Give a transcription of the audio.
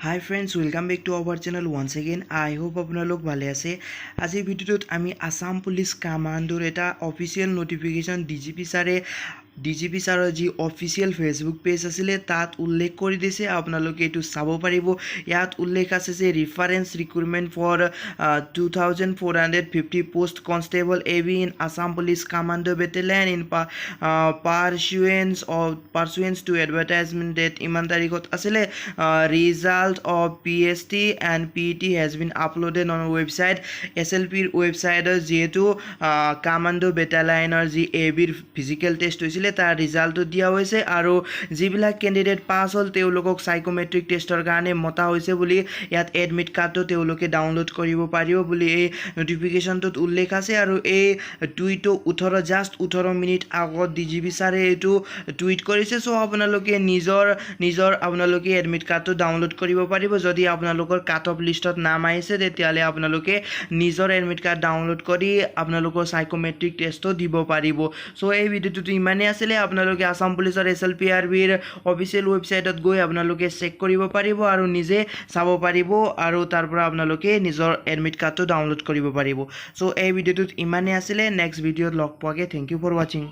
Hi friends, welcome back to our channel once again. I hope আপোনালোক ভালে আছে। আজি ভিডিওত আমি আসাম পুলিশ কমান্ডৰ এটা অফিচিয়েল নোটিফিকেশন ডিজিপি সাৰৰ যি অফিচিয়েল ফেসবুক পেজ আছিলে তাত উল্লেখ কৰি দিছে। আপোনালোকে এটো চাব পাৰিব। ইয়াত উল্লেখ আছে যে reference recruitment for 2450 post constable AB in Assam police commando battalion in pursuance to advertisement that ইমান তাৰিখত আছিলে result of PST and PT has been uploaded on website SLP website যেহেতু কমান্ডো বেটালিয়নৰ যি AB ফিজিক্যাল টেষ্ট হৈছিল তাৰ result দিয়া হৈছে আৰু যিবিলাক ক্যান্ডিডেট পাস হল তেওঁলোকক সাইকোমেট্ৰিক টেষ্টৰ কাৰণে মতা হৈছে বুলি ইয়াত এডমিট কাৰ্ডটো তেওঁলোকে ডাউনলোড কৰিব পাৰিব বুলি এই নোটিফিকেশনটোত উল্লেখ আছে আৰু এই টুইটো 18 মিনিট আগত ডিজিপি সাৰে এটো টুইট কৰিছে। সো আপোনালোকে নিজৰ আপোনালোকে এডমিট কাৰ্ডটো ডাউনলোড কৰিব পাৰিব। যদি আপোনালোকৰ কাট অফ লিষ্টত নাম আহিছে তেতিয়ালে আপোনালোকে নিজৰ এডমিট কাৰ্ড ডাউনলোড কৰি আপোনালোকৰ সাইকোমেট্ৰিক টেষ্টটো দিব পাৰিব। সো এই ভিডিওটো ইমানে আছিলে। আপোনালোকে আসাম পুলিচৰ SLPRBৰ অফিচিয়েল ওয়েবসাইটত গৈ আপোনালোকে চেক কৰিব পাৰিব আৰু নিজে চাব পাৰিব আৰু তাৰ পৰা আপোনালোকে নিজৰ এডমিট কাৰ্ডটো ডাউনলোড কৰিব পাৰিব। সো এই ভিডিওটো ইমানে আছিলে। নেক্সট ভিডিওত লগ পোৱাকে থ্যাংক ইউ ফৰ ওয়াচিং।